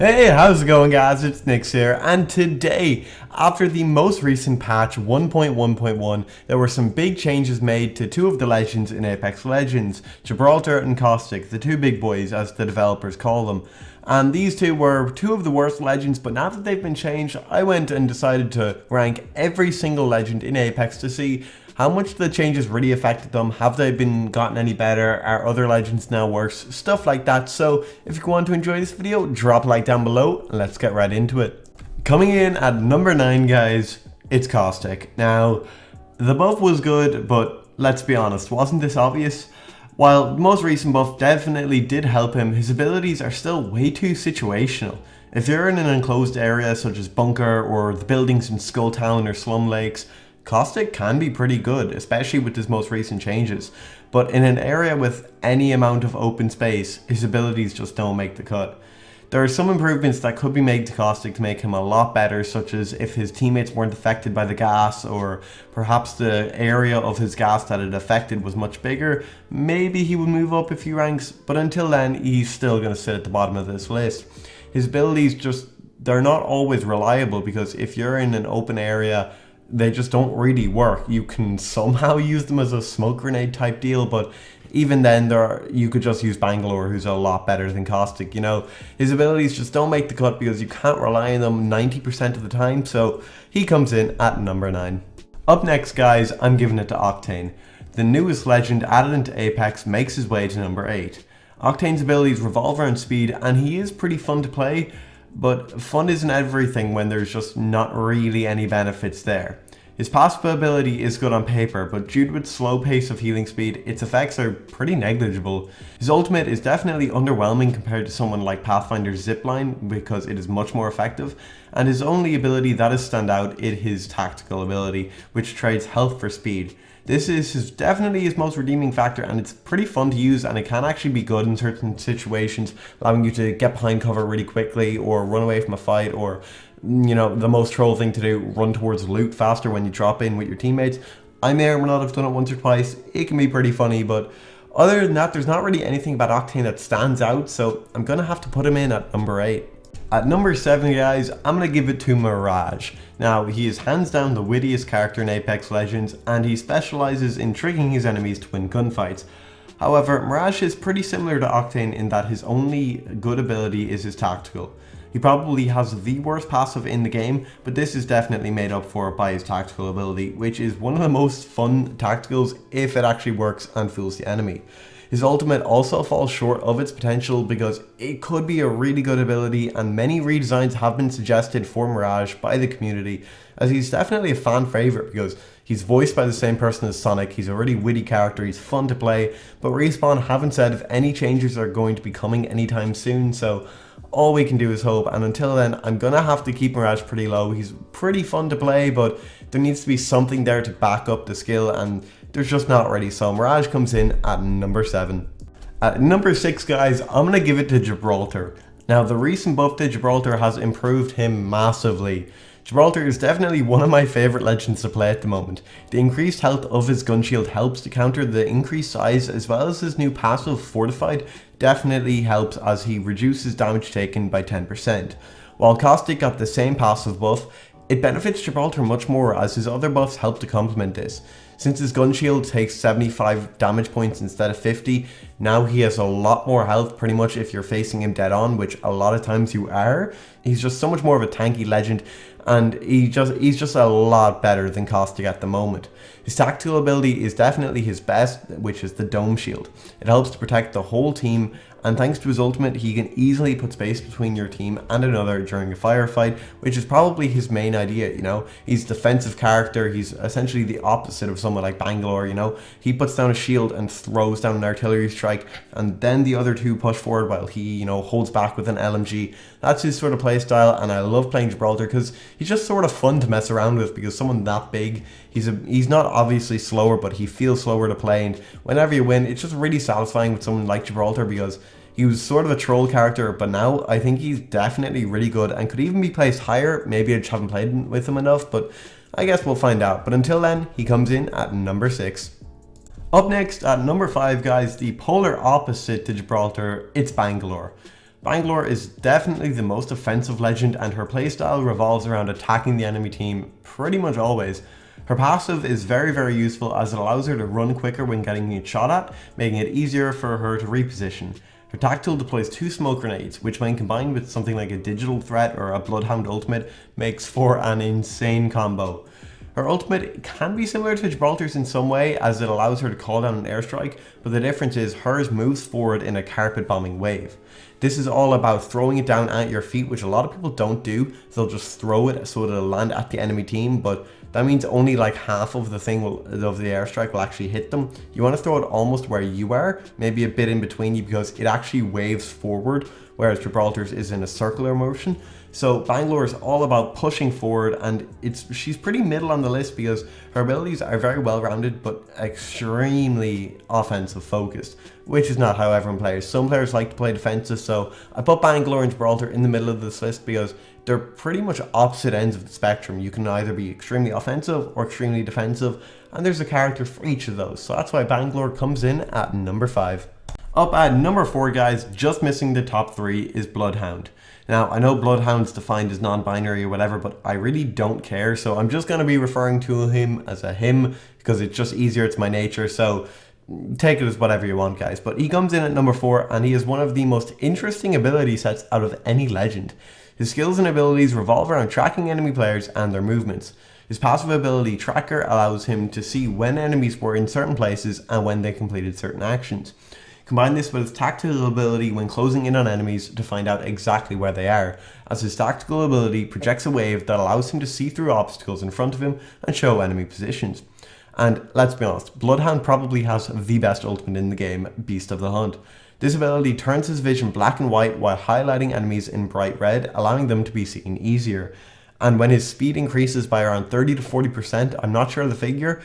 Hey, how's it going guys? It's Nyx here, and today, after the most recent patch 1.1.1, there were some big changes made to two of the legends in Apex Legends, Gibraltar and Caustic, the two big boys as the developers call them. And these two were two of the worst legends, but now that they've been changed, I went and decided to rank every single legend in Apex to see how much the changes really affected them. Have they been gotten any better? Are other legends now worse? Stuff like that. So if you want to enjoy this video, drop a like down below and let's get right into it. Coming in at number 9 guys, it's Caustic. Now the buff was good, but let's be honest, wasn't this obvious? While the most recent buff definitely did help him, his abilities are still way too situational. If you're in an enclosed area such as Bunker or the buildings in Skull Town or Slum Lakes, Caustic can be pretty good, especially with his most recent changes, but in an area with any amount of open space, his abilities just don't make the cut. There are some improvements that could be made to Caustic to make him a lot better, such as if his teammates weren't affected by the gas, or perhaps the area of his gas that it affected was much bigger. Maybe he would move up a few ranks, but until then, he's still going to sit at the bottom of this list. His abilities they're not always reliable, because if you're in an open area, they just don't really work. You can somehow use them as a smoke grenade type deal, but even then you could just use Bangalore, who's a lot better than Caustic. You know, his abilities just don't make the cut because you can't rely on them 90% of the time, so he comes in at number 9. Up next guys, I'm giving it to Octane. The newest legend added into Apex makes his way to number 8. Octane's abilities revolve around speed, and he is pretty fun to play, but fun isn't everything when there's just not really any benefits there. His passive ability is good on paper, but due to its slow pace of healing speed, its effects are pretty negligible. His ultimate is definitely underwhelming compared to someone like Pathfinder's Zipline because it is much more effective, and his only ability that is stand out is his tactical ability, which trades health for speed. This is definitely his most redeeming factor, and it's pretty fun to use, and it can actually be good in certain situations, allowing you to get behind cover really quickly or run away from a fight, or you know, the most troll thing to do, run towards loot faster when you drop in with your teammates. I may or may not have done it once or twice. It can be pretty funny, but other than that, there's not really anything about Octane that stands out, so I'm gonna have to put him in at number 8. At number 7 guys, I'm going to give it to Mirage. Now, he is hands down the wittiest character in Apex Legends, and he specializes in tricking his enemies to win gunfights. However, Mirage is pretty similar to Octane in that his only good ability is his tactical. He probably has the worst passive in the game, but this is definitely made up for by his tactical ability, which is one of the most fun tacticals if it actually works and fools the enemy. His ultimate also falls short of its potential because it could be a really good ability, and many redesigns have been suggested for Mirage by the community, as he's definitely a fan favorite because he's voiced by the same person as Sonic. He's a really witty character, he's fun to play, but Respawn haven't said if any changes are going to be coming anytime soon, so all we can do is hope, and until then I'm gonna have to keep Mirage pretty low. He's pretty fun to play, but there needs to be something there to back up the skill, and there's just not really, so Mirage comes in at number 7. At number 6 guys, I'm gonna give it to Gibraltar. Now the recent buff to Gibraltar has improved him massively. Gibraltar is definitely one of my favorite legends to play at the moment. The increased health of his gun shield helps to counter the increased size, as well as his new passive Fortified definitely helps as he reduces damage taken by 10%. While Caustic got the same passive buff, it benefits Gibraltar much more as his other buffs help to complement this. Since his gun shield takes 75 damage points instead of 50, now he has a lot more health pretty much if you're facing him dead on, which a lot of times you are. He's just so much more of a tanky legend, and he's just a lot better than Caustic at the moment. His tactical ability is definitely his best, which is the Dome Shield. It helps to protect the whole team, and thanks to his ultimate, he can easily put space between your team and another during a firefight, which is probably his main idea, you know. He's a defensive character, he's essentially the opposite of someone like Bangalore, you know. He puts down a shield and throws down an artillery strike, and then the other two push forward while he, you know, holds back with an LMG. That's his sort of play style, and I love playing Gibraltar because he's just sort of fun to mess around with, because someone that big, he's not obviously slower, but he feels slower to play, and whenever you win, it's just really satisfying with someone like Gibraltar because he was sort of a troll character, but now I think he's definitely really good and could even be placed higher. Maybe I just haven't played with him enough, but I guess we'll find out. But until then, he comes in at number 6. Up next at number 5 guys, the polar opposite to Gibraltar, it's Bangalore. Bangalore is definitely the most offensive legend, and her playstyle revolves around attacking the enemy team pretty much always. Her passive is very useful as it allows her to run quicker when getting shot at, making it easier for her to reposition. Her tactical deploys 2 smoke grenades, which when combined with something like a digital threat or a Bloodhound ultimate makes for an insane combo. Her ultimate can be similar to Gibraltar's in some way, as it allows her to call down an airstrike, but the difference is hers moves forward in a carpet bombing wave. This is all about throwing it down at your feet, which a lot of people don't do. They'll just throw it so it'll land at the enemy team, but that means only like half of the airstrike will actually hit them. You want to throw it almost where you are, maybe a bit in between you, because it actually waves forward, whereas Gibraltar's is in a circular motion. So Bangalore is all about pushing forward, and she's pretty middle on the list because her abilities are very well rounded but extremely offensive focused, which is not how everyone plays. Some players like to play defensive, so I put Bangalore and Gibraltar in the middle of this list because they're pretty much opposite ends of the spectrum. You can either be extremely offensive or extremely defensive, and there's a character for each of those. So that's why Bangalore comes in at number 5. Up at number 4, guys, just missing the top 3 is Bloodhound. Now, I know Bloodhound's defined as non-binary or whatever, but I really don't care, so I'm just going to be referring to him as a him because it's just easier, it's my nature, so take it as whatever you want, guys. But he comes in at number 4, and he is one of the most interesting ability sets out of any legend. His skills and abilities revolve around tracking enemy players and their movements. His passive ability Tracker allows him to see when enemies were in certain places and when they completed certain actions. Combine this with his tactical ability when closing in on enemies to find out exactly where they are, as his tactical ability projects a wave that allows him to see through obstacles in front of him and show enemy positions. And let's be honest, Bloodhound probably has the best ultimate in the game, Beast of the Hunt. This ability turns his vision black and white while highlighting enemies in bright red, allowing them to be seen easier. And when his speed increases by around 30 to 40%, I'm not sure of the figure,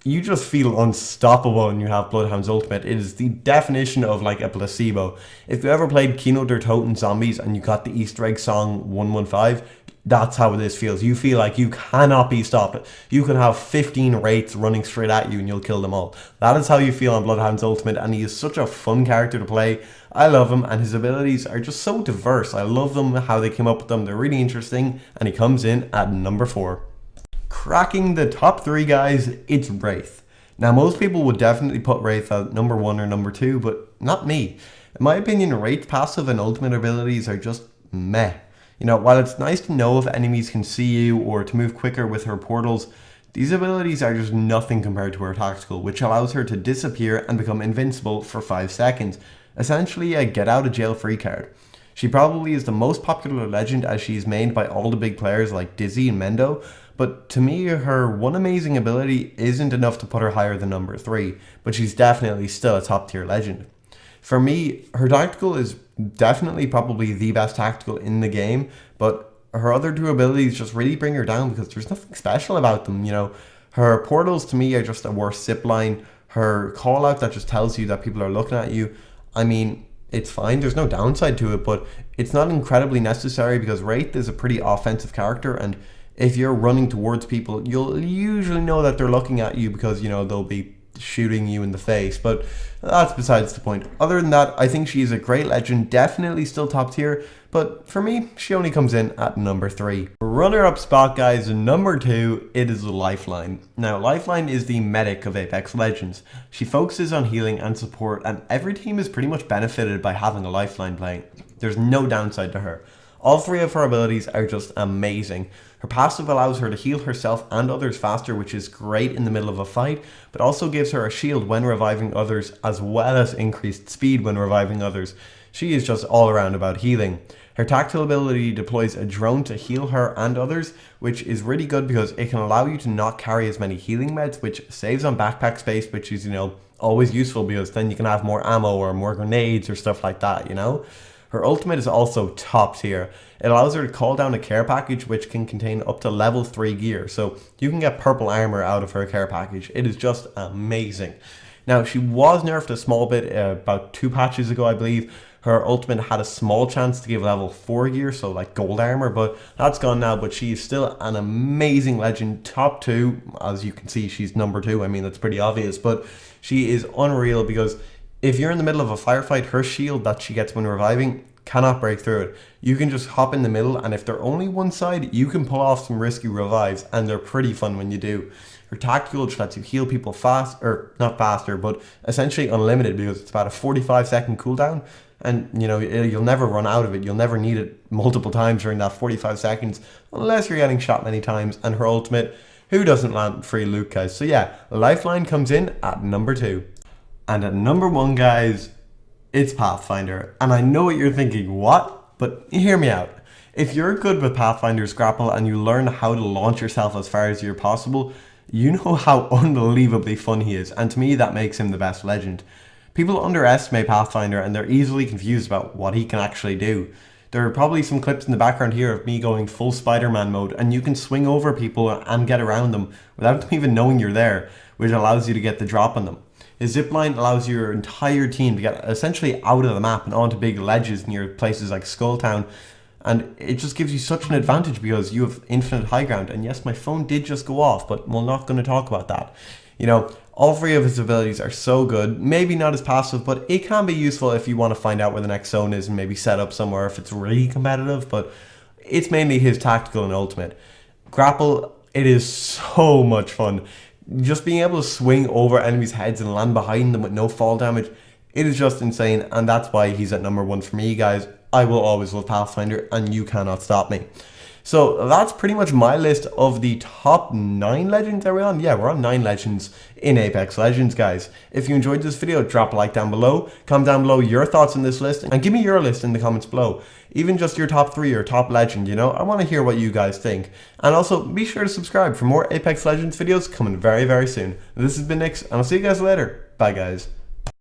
you just feel unstoppable when you have Bloodhound's ultimate. It is the definition of like a placebo. If you ever played Kino der Toten Zombies and you got the Easter egg song 115, that's how this feels. You feel like you cannot be stopped. You can have 15 wraiths running straight at you and you'll kill them all. That is how you feel on Bloodhound's ultimate, and he is such a fun character to play. I love him, and his abilities are just so diverse. I love them, how they came up with them. They're really interesting, and he comes in at number 4. Cracking the top 3, guys, it's Wraith. Now, most people would definitely put Wraith at number 1 or number 2, but not me. In my opinion, Wraith passive and ultimate abilities are just meh. You know, while it's nice to know if enemies can see you or to move quicker with her portals, these abilities are just nothing compared to her tactical, which allows her to disappear and become invincible for 5 seconds. Essentially a get out of jail free card. She probably is the most popular legend as she's mained by all the big players like Dizzy and Mendo, but to me her one amazing ability isn't enough to put her higher than number 3, but she's definitely still a top tier legend. For me, her tactical is definitely probably the best tactical in the game, but her other 2 abilities just really bring her down because there's nothing special about them, you know. Her portals to me are just a worse zipline. Her call out that just tells you that people are looking at you, I mean, it's fine, there's no downside to it, but it's not incredibly necessary because Wraith is a pretty offensive character, and if you're running towards people, you'll usually know that they're looking at you because, you know, they'll be shooting you in the face, but that's besides the point. Other than that, I think she is a great legend, definitely still top tier, but for me, she only comes in at number 3. Runner-up spot, guys, number 2, it is Lifeline. Now, Lifeline is the medic of Apex Legends. She focuses on healing and support, and every team is pretty much benefited by having a Lifeline playing. There's no downside to her. All 3 of her abilities are just amazing. Her passive allows her to heal herself and others faster, which is great in the middle of a fight, but also gives her a shield when reviving others, as well as increased speed when reviving others. She is just all around about healing. Her tactical ability deploys a drone to heal her and others, which is really good because it can allow you to not carry as many healing meds, which saves on backpack space, which is, you know, always useful because then you can have more ammo or more grenades or stuff like that, you know. Her ultimate is also top tier. It allows her to call down a care package which can contain up to level 3 gear, so you can get purple armor out of her care package. It is just amazing. Now, she was nerfed a small bit about 2 patches ago, I believe. Her ultimate had a small chance to give level 4 gear, so like gold armor, but that's gone now. But she is still an amazing legend, top 2. As you can see, she's number 2. I mean, that's pretty obvious, but she is unreal because if you're in the middle of a firefight, her shield that she gets when reviving cannot break through it. You can just hop in the middle, and if they're only one side, you can pull off some risky revives, and they're pretty fun when you do. Your tactical just lets you heal people fast, or not faster, but essentially unlimited, because it's about a 45-second cooldown, and you know, you'll never run out of it. You'll never need it multiple times during that 45 seconds, unless you're getting shot many times. And her ultimate, who doesn't land free loot, guys? So yeah, Lifeline comes in at number 2. And at number 1, guys, it's Pathfinder. And I know what you're thinking, what? But hear me out. If you're good with Pathfinder's grapple and you learn how to launch yourself as far as you're possible, you know how unbelievably fun he is. And to me, that makes him the best legend. People underestimate Pathfinder and they're easily confused about what he can actually do. There are probably some clips in the background here of me going full Spider-Man mode, and you can swing over people and get around them without them even knowing you're there, which allows you to get the drop on them. His zipline allows your entire team to get essentially out of the map and onto big ledges near places like Skulltown, and it just gives you such an advantage because you have infinite high ground. And yes, my phone did just go off, but we're not going to talk about that. You know, all 3 of his abilities are so good. Maybe not as passive, but it can be useful if you want to find out where the next zone is and maybe set up somewhere if it's really competitive, but it's mainly his tactical and ultimate. Grapple, it is so much fun. Just being able to swing over enemies' heads and land behind them with no fall damage, it is just insane, and that's why he's at number 1 for me, guys. I will always love Pathfinder, and you cannot stop me. So that's pretty much my list of the top 9 legends. Are we on? Yeah, we're on 9 legends in Apex Legends, guys. If you enjoyed this video, drop a like down below. Comment down below your thoughts on this list, and give me your list in the comments below. Even just your top 3 or top legend, you know? I want to hear what you guys think. And also, be sure to subscribe for more Apex Legends videos coming very, very soon. This has been Nyx, and I'll see you guys later. Bye, guys.